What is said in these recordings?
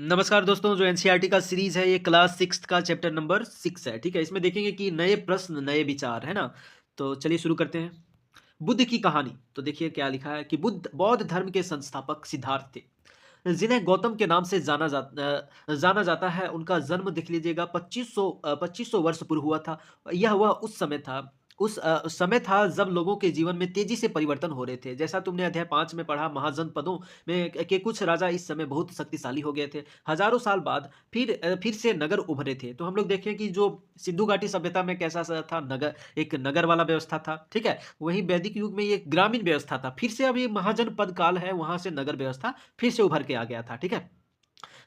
नमस्कार दोस्तों, जो एनसीईआरटी का सीरीज है ये क्लास 6th का चैप्टर नंबर 6 है। ठीक है, इसमें देखेंगे कि नए प्रश्न नए विचार, है ना? तो चलिए शुरू करते हैं। बुद्ध की कहानी। तो देखिए क्या लिखा है कि बुद्ध बौद्ध धर्म के संस्थापक सिद्धार्थ थे, जिन्हें गौतम के नाम से जाना जाता है। उनका जन्म देख लीजिएगा 2500 वर्ष पूर्व हुआ था। यह वह उस समय था जब लोगों के जीवन में तेजी से परिवर्तन हो रहे थे। जैसा तुमने अध्याय 5 में पढ़ा, महाजनपदों में के कुछ राजा इस समय बहुत शक्तिशाली हो गए थे। हजारों साल बाद फिर से नगर उभरे थे। तो हम लोग देखें कि जो सिंधु घाटी सभ्यता में कैसा सा था, नगर, एक नगर वाला व्यवस्था था। ठीक है, वहीं वैदिक युग में ये ग्रामीण व्यवस्था था। फिर से अभी महाजनपद काल है, वहां से नगर व्यवस्था फिर से उभर के आ गया था। ठीक है,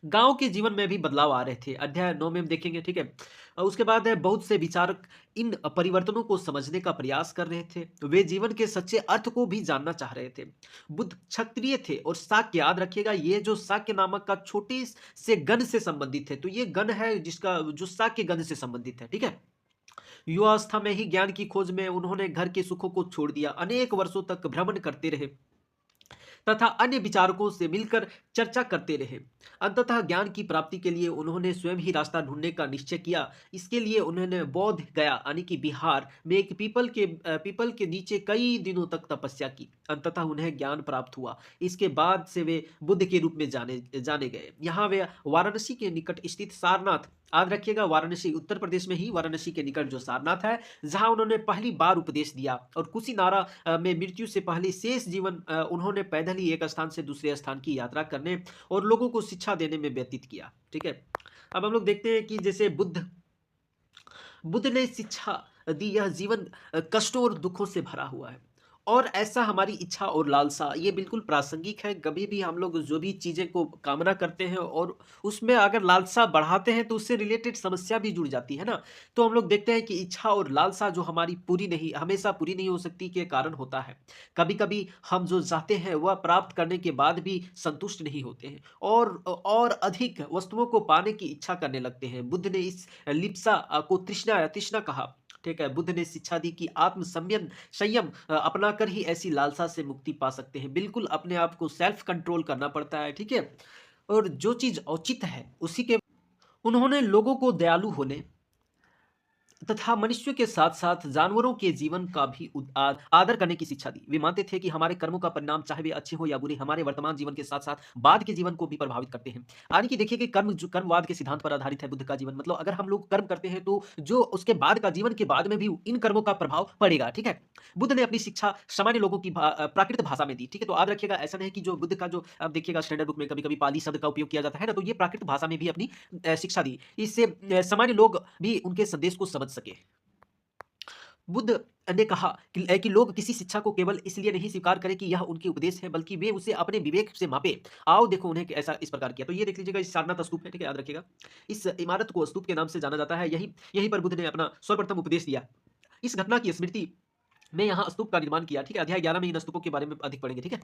गाँव के जीवन में भी बदलाव आ रहे थे। अध्याय 9 में हम देखेंगे। ठीक है, उसके बाद है बहुत से विचारक इन परिवर्तनों को समझने का प्रयास कर रहे थे। वे जीवन के सच्चे अर्थ को भी जानना चाह रहे थे। बुद्ध क्षत्रिय थे और शाक्य, याद रखिएगा, ये जो शाक्य नामक का छोटे से गण से संबंधित है। तो ये गण है जिसका जो शाक्य गण से संबंधित है। ठीक है, युवावस्था में ही ज्ञान की खोज में उन्होंने घर के सुखों को छोड़ दिया। अनेक वर्षों तक भ्रमण करते रहे तथा अन्य विचारकों से मिलकर चर्चा करते रहे। अंततः ज्ञान की प्राप्ति के लिए उन्होंने स्वयं ही रास्ता ढूंढने का निश्चय किया। इसके लिए उन्होंने बोध गया यानी कि बिहार में एक पीपल के नीचे कई दिनों तक तपस्या की। अंततः उन्हें ज्ञान प्राप्त हुआ। इसके बाद से वे बुद्ध के रूप में जाने जाने गए। यहाँ वे वाराणसी के निकट स्थित सारनाथ, याद रखिएगा, वाराणसी उत्तर प्रदेश में ही वाराणसी के निकट जो सारनाथ है, जहां उन्होंने पहली बार उपदेश दिया। और कुशीनारा में मृत्यु से पहले शेष जीवन उन्होंने पैदल ही एक स्थान से दूसरे स्थान की यात्रा करने और लोगों को शिक्षा देने में व्यतीत किया। ठीक है, अब हम लोग देखते हैं कि जैसे बुद्ध बुद्ध ने शिक्षा दी। यह जीवन कष्टों और दुखों से भरा हुआ है, और ऐसा हमारी इच्छा और लालसा ये बिल्कुल प्रासंगिक है। कभी भी हम लोग जो भी चीज़ें को कामना करते हैं और उसमें अगर लालसा बढ़ाते हैं तो उससे रिलेटेड समस्या भी जुड़ जाती है ना। तो हम लोग देखते हैं कि इच्छा और लालसा जो हमारी पूरी नहीं, हमेशा पूरी नहीं हो सकती, के कारण होता है। कभी-कभी हम जो चाहते हैं वह प्राप्त करने के बाद भी संतुष्ट नहीं होते हैं, और अधिक वस्तुओं को पाने की इच्छा करने लगते हैं। बुद्ध ने इस लिप्सा को तृष्णा तृष्णा कहा। ठीक है, बुद्ध ने शिक्षा दी कि आत्म संयम संयम अपनाकर ही ऐसी लालसा से मुक्ति पा सकते हैं। बिल्कुल अपने आप को सेल्फ कंट्रोल करना पड़ता है। ठीक है, और जो चीज़ औचित्य है उसी के उन्होंने लोगों को दयालु होने तथा मनुष्य के साथ-साथ जानवरों के जीवन का भी आदर करने की शिक्षा दी। वे मानते थे कि हमारे कर्मों का परिणाम, चाहे वे अच्छे हों या बुरे, हमारे वर्तमान जीवन के साथ-साथ बाद के जीवन को भी प्रभावित करते हैं। यानी कि देखिए कि कर्मवाद के सिद्धांत पर आधारित है बुद्ध का जीवन। मतलब अगर हम लोग कर्म करते हैं तो जो उसके बाद का जीवन के बाद में भी इन कर्मों का प्रभाव पड़ेगा। ठीक है? बुद्ध ने अपनी शिक्षा सामान्य लोगों की प्राकृत भाषा में दी। ठीक है? तो याद रखिएगा, ऐसा नहीं है कि जो बुद्ध का जो अब देखिएगा स्टैंडर्ड बुक में कभी-कभी पाली शब्द का उपयोग किया जाता है ना, तो ये प्राकृत भाषा में भी अपनी शिक्षा दी। इससे सामान्य लोग भी उनके संदेश को समझ सके। बुद्ध ने कहा कि लोग किसी शिक्षा को केवल इसलिए नहीं स्वीकार करें कि यह उनके उपदेश है, बल्कि वे उसे अपने विवेक से मापे। आओ देखो उन्हें ऐसा इस प्रकार किया। तो ये देख लीजिएगा, इस सारनाथ स्तूप है। ठीक है, याद रखिएगा, इस इमारत को स्तूप के नाम से जाना जाता है। यही यहीं पर बुद्ध ने अपना सर्वप्रथम उपदेश दिया। इस घटना की स्मृति में यहाँ स्तूप का निर्माण किया। ठीक है, अध्याय 11 में इन स्तूपों के बारे में अधिक पढ़ेंगे। ठीक है,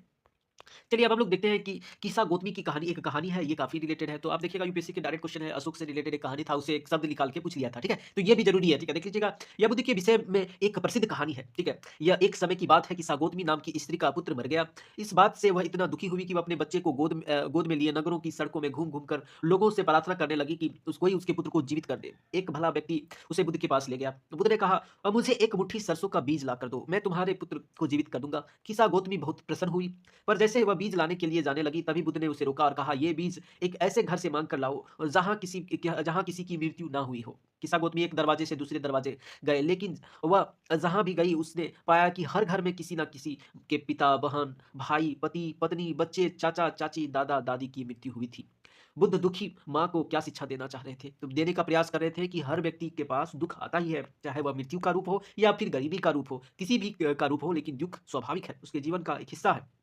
चलिए अब हम लोग देखते हैं कि किस्सा गौतमी की कहानी, एक कहानी है, ये काफ़ी रिलेटेड है। तो आप देखिएगा, यूपीएससी के डायरेक्ट क्वेश्चन है, अशोक से रिलेटेड एक कहानी था, उसे एक शब्द निकाल के पूछ लिया था। ठीक है? तो ये भी ज़रूरी है। ठीक है? देख लीजिएगा, यह बुद्ध के विषय में एक प्रसिद्ध कहानी है। ठीक है? यह एक समय की बात है कि सागौतमी नाम की स्त्री का पुत्र मर गया। इस बात से वह इतना दुखी हुई कि वह अपने बच्चे को गोद में लिए नगरों की सड़कों में घूम-घूम कर लोगों से प्रार्थना करने लगी कि कोई उसके पुत्र को जीवित कर दे। एक भला व्यक्ति उसे बुद्ध के पास ले गया। बुद्ध ने कहा, मुझे एक मुट्ठी सरसों का बीज लाकर दो, मैं तुम्हारे पुत्र को जीवित कर दूँगा। किस्सा गौतमी बहुत प्रसन्न हुई। पर जैसे वह बीज लाने के लिए जाने लगी, तभी बुद्ध ने उसे रोका और कहा, ये बीज एक ऐसे घर से मांग कर लाओ जहां किसी की मृत्यु ना हुई हो। किस्सा गौतमी एक दरवाजे से दूसरे दरवाजे गए, लेकिन वह जहां भी गई उसने पाया कि हर घर में किसी ना किसी के पिता, बहन, भाई, पति, पत्नी, बच्चे, चाचा, चाची, दादा, दादी की मृत्यु हुई थी। बुद्ध दुखी माँ को क्या शिक्षा देना चाह रहे थे? तो देने का प्रयास कर रहे थे कि हर व्यक्ति के पास दुख आता ही है, चाहे वह मृत्यु का रूप हो या फिर गरीबी का रूप हो, किसी भी का रूप हो, लेकिन दुख स्वाभाविक है, उसके जीवन का एक हिस्सा है।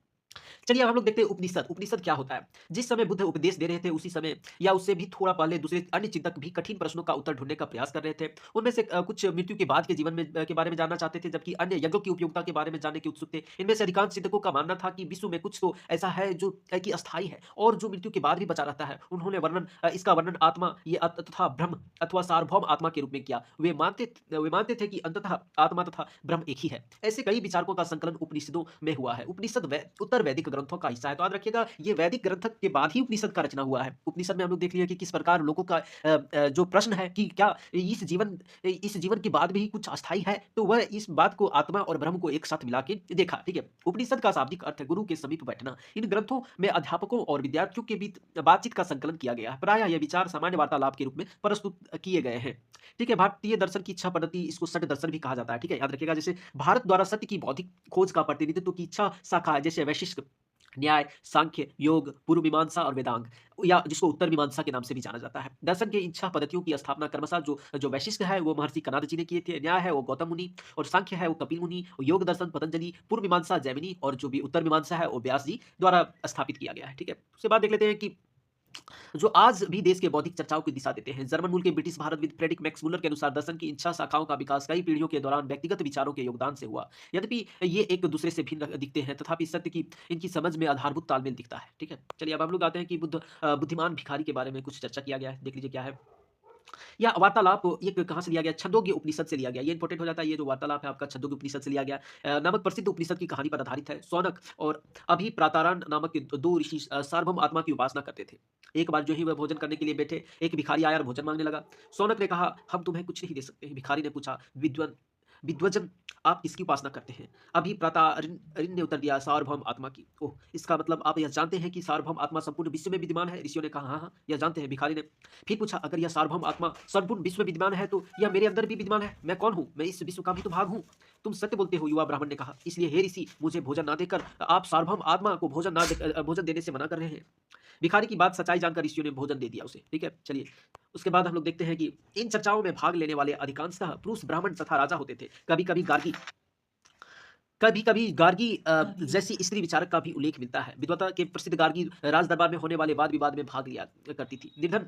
चलिए अब हम लोग देखते हैं उपनिषद। उपनिषद क्या होता है? जिस समय बुद्ध उपदेश दे रहे थे उसी समय या उससे भी थोड़ा पहले दूसरे अन्य चिंतक भी कठिन प्रश्नों का उत्तर ढूँढने का प्रयास कर रहे थे। उनमें से कुछ मृत्यु के बाद के जीवन में के बारे में जानना चाहते थे, जबकि अन्य यज्ञों की उपयोगिता के बारे में जानने के उत्सुक थे। इनमें से अधिकांश चिंतकों का मानना था कि विश्व में कुछ तो ऐसा है जो कि अस्थायी है और जो मृत्यु के बाद भी बचा रहता है। उन्होंने इसका वर्णन आत्मा ये तथा ब्रह्म अथवा सार्वभौम आत्मा के रूप में किया। वे मानते थे कि अंततः आत्मा तथा ब्रह्म एक ही है। ऐसे कई विचारकों का संकलन उपनिषदों में हुआ है। उपनिषद उत्तर वैदिक ग्रंथों का हिस्सा है। तो याद रखिएगा ये वैदिक ग्रंथ के बाद ही उपनिषद का रचना हुआ है। उपनिषद में हम लोग देख लिया कि किस प्रकार लोगों का जो प्रश्न है कि क्या इस जीवन के बाद भी कुछ अस्थाई है, तो वह इस बात को आत्मा और ब्रह्म को एक साथ मिला के देखा, ठीक है। उपनिषद का शाब्दिक अर्थ है गुरु के समीप बैठना। इन ग्रंथों में अध्यापकों और विद्यार्थियों के बीच बातचीत का संकलन किया गया है। प्रायः ये विचार सामान्य वार्तालाप के रूप में प्रस्तुत किए गए हैं। ठीक है, भारतीय दर्शन की इच्छा पद्धति, इसको सत्य दर्शन भी कहा जाता है, ठीक है। याद रखिएगा जैसे भारत द्वारा सत्य की बौद्धिक खोज का प्रतिनिधित्व की इच्छा शाखा है, जैसे वैशिष्ट, न्याय, सांख्य, योग, पूर्व मीमांसा और वेदांग, या जिसको उत्तर मीमांसा के नाम से भी जाना जाता है। दर्शन के इच्छा पद्धतियों की स्थापना क्रमशः जो जो वैशिष्ट है वो महर्षि कणाद जी ने किए थे, न्याय है वो गौतम मुनि, और सांख्य है वो कपिल मुनि, योग दर्शन पतंजलि, पूर्व मीमांसा जैमिनी, और जो भी उत्तर मीमांसा है वो व्यास जी द्वारा स्थापित किया गया है, ठीक है। उसके बाद देख लेते हैं कि जो आज भी देश के बौद्धिक चर्चाओं की दिशा देते हैं। जर्मन मूल के ब्रिटिश भारतविद फ्रेडरिक मैक्स मुलर के अनुसार दर्शन की इन 6 शाखाओं का विकास कई पीढ़ियों के दौरान व्यक्तिगत विचारों के योगदान से हुआ। यद्यपि ये एक दूसरे से भिन्न दिखते हैं, तथापि सत्य की इनकी समझ में आधारभूत तालमेल दिखता है, ठीक है। चलिए अब हम लोग आते हैं कि बुद्धिमान भिखारी के बारे में कुछ चर्चा किया गया है। देख लीजिए क्या है। या वार्तालाप ये कहाँ से लिया गया? छंदोग्य उपनिषद से लिया गया। ये इंपॉर्टेंट हो जाता है, ये जो वार्तालाप है आपका छंदोग्य उपनिषद से लिया गया। नामक प्रसिद्ध उपनिषद की कहानी पर आधारित है। शौनक और अभिप्रातारान नामक के दो ऋषि सार्वभौम आत्मा की उपासना करते थे। एक बार जो ही वह भोजन करने के लिए बैठे, एक भिखारी आया और भोजन मांगने लगा। शौनक ने कहा, हम तुम्हें कुछ नहीं दे सकते। भिखारी ने पूछा, विद्वन विद्वजन, आप किसकी उपासना करते हैं? अभिप्रातारिन ने उत्तर दिया, सार्वभौम आत्मा की। ओह, इसका मतलब आप यह जानते हैं कि सार्वभौम आत्मा संपूर्ण विश्व में विद्यमान है? ऋषियों ने कहा, हाँ हाँ, यह जानते हैं। भिखारी ने फिर पूछा, अगर यह सार्वभौम आत्मा संपूर्ण विश्व में विद्यमान है, तो यह मेरे अंदर भी विद्यमान है। मैं कौन हूँ? मैं इस विश्व का भी तो भाग हूँ। तुम सत्य बोलते हो, युवा ब्राह्मण ने कहा। इसलिए हे ऋषि, मुझे भोजन ना देकर आप सार्वभौम आत्मा को भोजन देने से मना कर रहे हैं। भिखारी की बात सच्चाई जानकर ऋषियों ने भोजन दे दिया उसे, ठीक है। चलिए उसके बाद हम लोग देखते हैं कि इन चर्चाओं में भाग लेने वाले अधिकांशतः पुरुष ब्राह्मण तथा राजा होते थे। कभी-कभी गार्गी जैसी स्त्री विचारक का भी उल्लेख मिलता है। विद्वता के प्रसिद्ध गार्गी राज दरबार में होने वाले वाद-विवाद में भाग लिया करती थी। निर्धन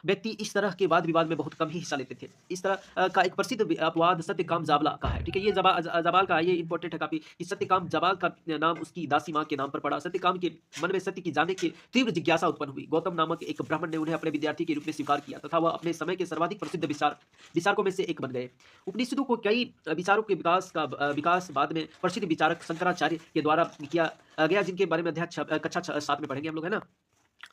व्यक्ति इस तरह के वाद-विवाद में बहुत कम ही हिस्सा लेते थे। इस तरह का एक प्रसिद्ध अपवाद सत्यकाम जाबला का है, ठीक है। ये जाबाल का है, ये इंपॉर्टेंट है काफ़ी कि सत्यकाम जाबाल का नाम उसकी दासी माँ के नाम पर पड़ा। सत्यकाम के मन में सत्य की जानने की तीव्र जिज्ञासा उत्पन्न हुई। गौतम नामक एक ब्राह्मण ने उन्हें अपने विद्यार्थी के रूप में स्वीकार किया तथा वह अपने समय के सर्वाधिक प्रसिद्ध विचारकों में से एक बन गए। उपनिषदों को कई विचारों के विकास बाद में प्रसिद्ध विचारक शंकराचार्य के द्वारा किया गया, जिनके बारे में अध्याय कक्षा 7 में पढ़ेंगे हम लोग, है ना।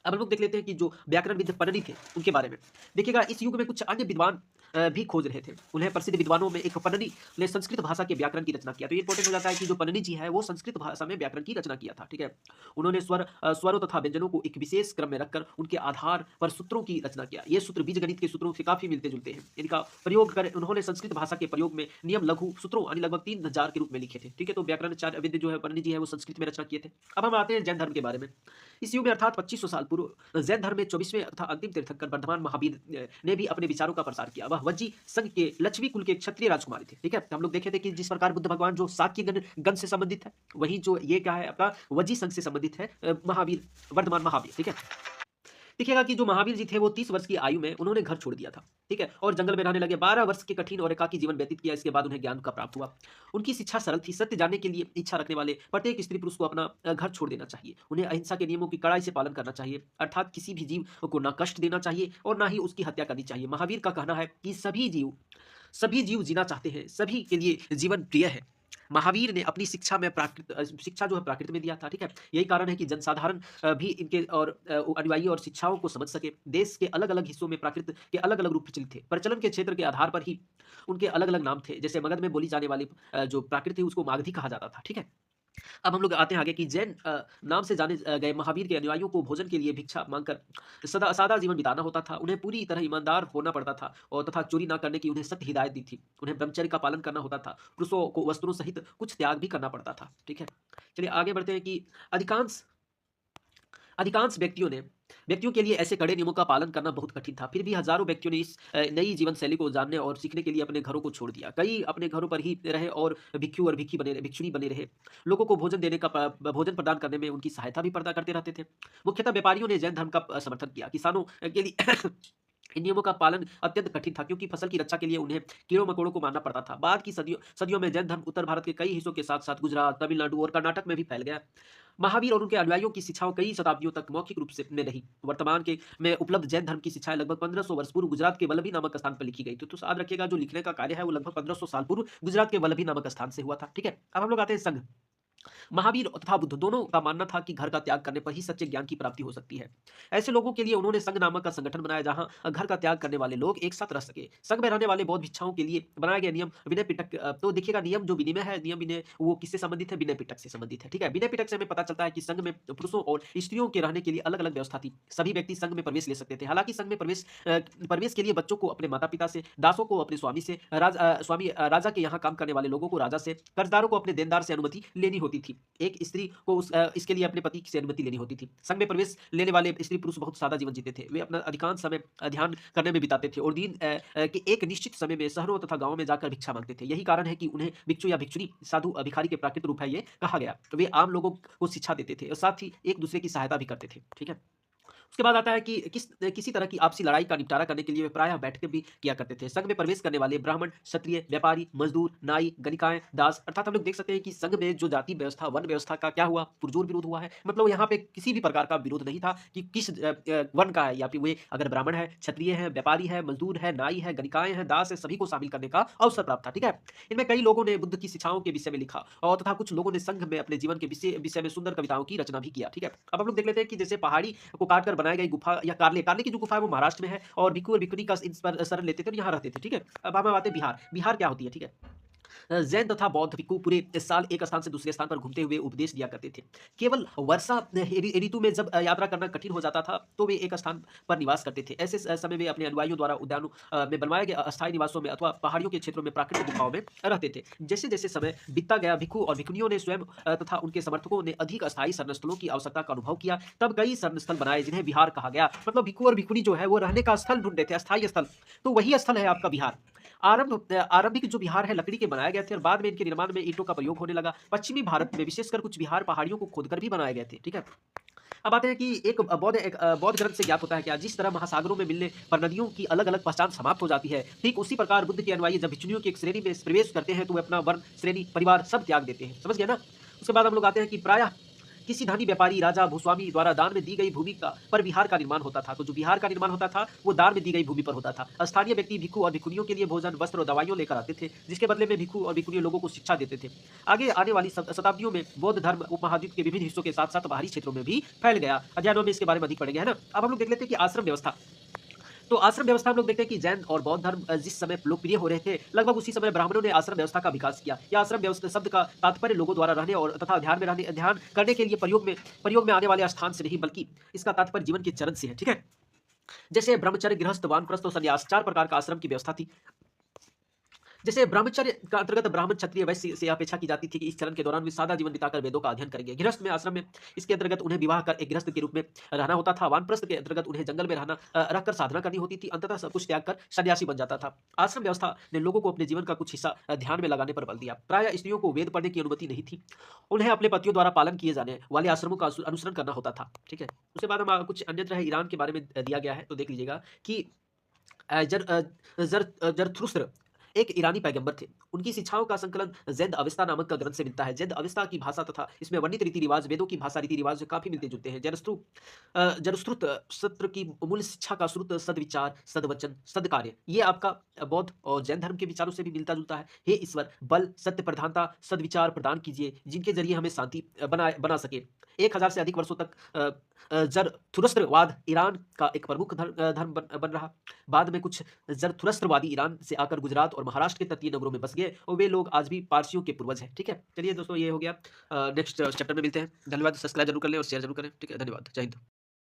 अब हम लोग देख लेते हैं कि जो व्याकरणविद पन्ननी थे उनके बारे में। देखिएगा इस युग में कुछ अन्य विद्वान भी खोज रहे थे। उन्हें प्रसिद्ध विद्वानों में एक पन्ननी ने संस्कृत भाषा के व्याकरण की रचना किया। तो ये इंपॉर्टेंट हो जाता है कि जो पन्ननी जी है वो संस्कृत भाषा में व्याकरण की रचना किया था, ठीक है। उन्होंने स्वरों तथा व्यंजनों को एक विशेष क्रम में रखकर उनके आधार पर सूत्रों की रचना किया। ये सूत्र बीजगणित के सूत्रों से काफी मिलते जुलते हैं। इनका प्रयोग कर उन्होंने संस्कृत भाषा के प्रयोग में नियम लघु सूत्रों यानी लगभग 3000 के रूप में लिखे थे, ठीक है। तो व्याकरणाचार्य विद्य जो है पन्ननी जी है वो संस्कृत में रचना किए थे। अब हम आते हैं जैन धर्म के बारे में। इस युग में अर्थात 2500 साल पूर्व जैन धर्म में 24वें तथा अंतिम तीर्थंकर वर्धमान महावीर ने भी अपने विचारों का प्रसार किया। वह वज्जी संघ के लक्ष्मी कुल के क्षत्रिय राजकुमारी थे, ठीक है। हम लोग देखे थे कि जिस प्रकार बुद्ध भगवान जो शाक्य गण से संबंधित है, वहीं जो ये क्या है आपका वज्जी संघ से संबंधित है, महावीर, वर्धमान महावीर, ठीक है। देखिएगा कि जो महावीर जी थे वो 30 वर्ष की आयु में उन्होंने घर छोड़ दिया था, ठीक है, और जंगल में रहने लगे। 12 वर्ष के कठिन और एकाकी जीवन व्यतीत किया। इसके बाद उन्हें ज्ञान का प्राप्त हुआ। उनकी शिक्षा सरल थी। सत्य जानने के लिए इच्छा रखने वाले प्रत्येक स्त्री पुरुष को अपना घर छोड़ देना चाहिए। उन्हें अहिंसा के नियमों की कड़ाई से पालन करना चाहिए, अर्थात किसी भी जीव को ना कष्ट देना चाहिए और ना ही उसकी हत्या करनी चाहिए। महावीर का कहना है कि सभी जीव जीना चाहते हैं, सभी के लिए जीवन प्रिय है। महावीर ने अपनी शिक्षा जो है प्राकृत में दिया था, ठीक है। यही कारण है कि जनसाधारण भी इनके और अनुयायी और शिक्षाओं को समझ सके। देश के अलग-अलग हिस्सों में प्राकृत के अलग-अलग रूप प्रचलित थे। प्रचलन के क्षेत्र के आधार पर ही उनके अलग-अलग नाम थे। जैसे मगध में बोली जाने वाली जो प्राकृत थी उसको मागधी कहा जाता था, ठीक है। अब हम लोग आते हैं आगे कि जैन नाम से जाने गए महावीर के अनुयायियों को भोजन के लिए भिक्षा मांगकर सादा जीवन बिताना होता था। उन्हें पूरी तरह ईमानदार होना पड़ता था और तथा चोरी ना करने की उन्हें सख्त हिदायत दी थी। उन्हें ब्रह्मचर्य का पालन करना होता था। पुरुषों को वस्त्रों सहित कुछ त्याग भी करना पड़ता था, ठीक है। चलिए आगे बढ़ते हैं कि अधिकांश अधिकांश व्यक्तियों के लिए ऐसे कड़े नियमों का पालन करना बहुत कठिन था। फिर भी हजारों व्यक्तियों ने इस नई जीवन शैली को जानने और सीखने के लिए अपने घरों को छोड़ दिया। कई अपने घरों पर ही रहे और भिक्षुणी बने रहे। लोगों को भोजन प्रदान करने में उनकी सहायता भी प्रदान करते रहते थे। मुख्यतः व्यापारियों ने जैन धर्म का समर्थन किया। किसानों के लिए इन नियमों का पालन अत्यंत कठिन था, क्योंकि फसल की रक्षा के लिए उन्हें कीड़ों मकोड़ों को मारना पड़ता था। बाद की सदियों में जैन धर्म उत्तर भारत के कई हिस्सों के साथ साथ गुजरात, तमिलनाडु और कर्नाटक में भी फैल गया। महावीर और उनके अनुयायियों की शिक्षाओं कई शताब्दियों तक मौखिक रूप से में रही। वर्तमान के में उपलब्ध जैन धर्म की शिक्षाएं लगभग 1500 वर्ष पूर्व गुजरात के वल्लभी नामक स्थान पर लिखी गई। तो याद रखिएगा जो लिखने का कार्य है वो लगभग 1500 साल पूर्व गुजरात के वल्लभी नामक स्थान से हुआ था, ठीक है। अब हम लोग आते हैं संघ। महावीर तथा बुद्ध दोनों का मानना था कि घर का त्याग करने पर ही सच्चे ज्ञान की प्राप्ति हो सकती है। ऐसे लोगों के लिए उन्होंने संघ नामक का संगठन बनाया, जहां घर का त्याग करने वाले लोग एक साथ रह सके। संघ में रहने वाले बौद्ध भिक्षुओं के लिए बनाए गए नियम विनय पिटक, तो देखिएगा नियम जो विनिमय है, नियम विनय वो किससे संबंधित है? विनय पिटक से संबंधित है। ठीक है, विनय पिटक से हमें पता चलता है कि संघ में पुरुषों और स्त्रियों के रहने के लिए अलग अलग व्यवस्था थी। सभी व्यक्ति संघ में प्रवेश ले सकते थे। हालांकि संघ में प्रवेश के लिए बच्चों को अपने माता पिता से, दासों को अपने स्वामी से, राजा के यहाँ काम करने वाले लोगों को राजा से, कर्जदारों को अपने देनदार से अनुमति लेनी होती थी। एक स्त्री को इसके लिए अपने पति से अनुमति लेनी होती थी। संघ में प्रवेश लेने वाले स्त्री पुरुष बहुत सादा जीवन जीते थे। वे अपना अधिकांश समय ध्यान करने में बिताते थे और दिन के एक निश्चित समय में शहरों तथा गांवों में जाकर भिक्षा मांगते थे। यही कारण है कि उन्हें भिक्षु या भिक्षुणी, साधु, भिखारी के प्राकृतिक रूप है ये कहा गया। तो वे आम लोगों को शिक्षा देते थे और साथ ही एक दूसरे की सहायता भी करते थे। ठीक है। उसके बाद आता है कि किसी तरह की आपसी लड़ाई का निपटारा करने के लिए वे प्रायः बैठकें भी किया करते थे। संघ में प्रवेश करने वाले ब्राह्मण, क्षत्रिय, व्यापारी, मजदूर, नाई, गणिकाएं, दास, अर्थात हम लोग देख सकते हैं कि संघ में जो जाति व्यवस्था, वर्ण व्यवस्था का क्या हुआ? पुरजोर विरोध हुआ है। मतलब यहाँ पे किसी भी प्रकार का विरोध नहीं था कि किस वर्ण का है, या फिर वे अगर ब्राह्मण है, क्षत्रिय है, व्यापारी है, मजदूर है, नाई है, गणिकाएं हैं, दास है, सभी को शामिल करने का अवसर प्राप्त था। ठीक है। इनमें कई लोगों ने बुद्ध की शिक्षाओं के विषय में लिखा और तथा कुछ लोगों ने संघ में अपने जीवन के विषय विषय में सुंदर कविताओं की रचना भी किया। ठीक है। अब हम लोग देख लेते हैं कि जैसे पहाड़ी को काटकर बनाई गई गुफा या कार्ले कार्ले की जो गुफा है वो महाराष्ट्र में है, और भिक्षु और भिक्षुणी का इन पर शरण लेते थे और यहाँ रहते थे। ठीक है। अब हम आते हैं बिहार। बिहार क्या होती है? ठीक है। जैन तथा बौद्ध भिक्षु पूरे साल एक स्थान से दूसरे स्थान पर घूमते हुए उपदेश दिया करते थे। केवल वर्षा ऋतु में जब यात्रा करना कठिन हो जाता था, तो वे एक स्थान पर निवास करते थे। ऐसे समय वे अपने अनुयायियों द्वारा उद्यानों में बनवाए गए अस्थायी निवासों में अथवा पहाड़ियों के क्षेत्रों में प्राकृतिक गुफाओं में रहते थे। जैसे जैसे समय बीतता गया, भिक्षु और भिक्षुणियों ने स्वयं तथा उनके समर्थकों ने अधिक अस्थायी शरणस्थलों की आवश्यकता का अनुभव किया। तब कई शरणस्थल बनाए जिन्हें बिहार कहा गया। मतलब भिक्षु और भिक्षुणी जो है वो रहने का स्थल ढूंढते थे, अस्थायी स्थल। तो वही स्थल है आपका बिहार। आरंभिक जो विहार है लकड़ी के बनाए गए थे और बाद में इनके निर्माण में ईंटों का प्रयोग होने लगा। पश्चिमी भारत में विशेषकर कुछ विहार पहाड़ियों को खोदकर भी बनाए गए थे। ठीक है। अब आते हैं कि एक बौद्ध ग्रंथ से ज्ञात होता है क्या? जिस तरह महासागरों में मिलने पर नदियों की अलग-अलग पहचान समाप्त हो जाती है, ठीक उसी प्रकार बुद्ध के अनुयायी जब भिक्षुणियों की एक श्रेणी में प्रवेश करते हैं, तो वे अपना वर्ण, श्रेणी, परिवार सब त्याग देते हैं। समझ गए ना? उसके बाद हम लोग आते हैं कि प्रायः किसी धनी व्यापारी, राजा, भूस्वामी द्वारा दान में दी गई भूमि का पर विहार का निर्माण होता था। तो जो विहार का निर्माण होता था, वो दान में दी गई भूमि पर होता था। स्थानीय व्यक्ति भिक्षु और भिक्षुणियों के लिए भोजन, वस्त्र और दवाइयाँ लेकर आते थे, जिसके बदले में भिक्षु और भिक्षुणी लोगों को शिक्षा देते थे। आगे आने वाली शताब्दियों में बौद्ध धर्म उपमहाद्वीप के विभिन्न हिस्सों के साथ-साथ बाहरी क्षेत्रों में भी फैल गया। अध्ययनों में इसके बारे में अधिक पढ़ेंगे, है ना? अब हम लोग देख लेते हैं कि आश्रम व्यवस्था। तो आश्रम व्यवस्था हम लोग देखते हैं कि जैन और बौद्ध धर्म जिस समय लोकप्रिय हो रहे थे, लगभग उसी समय ब्राह्मणों ने आश्रम व्यवस्था का विकास किया। यह आश्रम व्यवस्था शब्द का तात्पर्य लोगों द्वारा रहने और तथा ध्यान करने के लिए प्रयोग में आने वाले स्थान से नहीं, बल्कि इसका तात्पर्य जीवन के चरण से है। ठीक है। जैसे ब्रह्मचर्य, गृहस्थ, वानप्रस्थ और संन्यास 4 प्रकार का आश्रम की व्यवस्था थी। जैसे ब्रह्मचर्य का अंतर्गत ब्राह्मण, क्षत्रिय, वैश्य से अपेक्षा की जाती थी कि इस चरण के दौरान वे सादा जीवन बिताकर वेदों का अध्ययन करेंगे। गृहस्थ में आश्रम में इसके अंतर्गत उन्हें विवाह कर एक गृहस्थ के रूप में रहना होता था। वानप्रस्थ के अंतर्गत उन्हें जंगल में रहकर साधना करनी होती थी। अंततः सब कुछ त्याग कर सन्यासी बन जाता था। आश्रम व्यवस्था ने लोगों को अपने जीवन का कुछ हिस्सा ध्यान में लगाने पर बल दिया। प्रायः स्त्रियों को वेद पढ़ने की अनुमति नहीं थी। उन्हें अपने पतियों द्वारा पालन किए जाने वाले आश्रमों का अनुसरण करना होता था। ठीक है। उसके बाद हम कुछ अन्यत्र है ईरान के बारे में दिया गया है, तो देख लीजिएगा कि जरथुस्त्र एक ईरानी पैगंबर थे। उनकी शिक्षाओं का संकलन ज़ैद अवेस्ता नामक का ग्रंथ से मिलता है। ज़ैद अवेस्ता की भाषा तथा इसमें वर्णित रीति-रिवाज वेदों की भाषा रीति-रिवाज से काफ़ी मिलते-जुलते हैं। जरस्तुत सत्र की मूल शिक्षा का स्रोत सद्विचार, सद्वचन, सद्कार्य, ये आपका बौद्ध और जैन धर्म के विचारों से भी मिलता-जुलता है। हे ईश्वर, बल, सत्य प्रधानता, सद्विचार प्रदान कीजिए, जिनके ज़रिए हमें शांति बना सके। 1000 से अधिक वर्षों तक ज़रथुस्त्रवाद ईरान का एक प्रमुख धर्म बन रहा। बाद में कुछ ज़रथुस्त्रवादी ईरान से आकर गुजरात और महाराष्ट्र के तटीय नगरों में बस गए और वे लोग आज भी पारसियों के पूर्वज हैं। ठीक है। चलिए दोस्तों, ये हो गया। नेक्स्ट चैप्टर में मिलते हैं। धन्यवाद। सब्सक्राइब जरूर कर लें और शेयर जरूर करें। ठीक है। धन्यवाद। जय हिंद।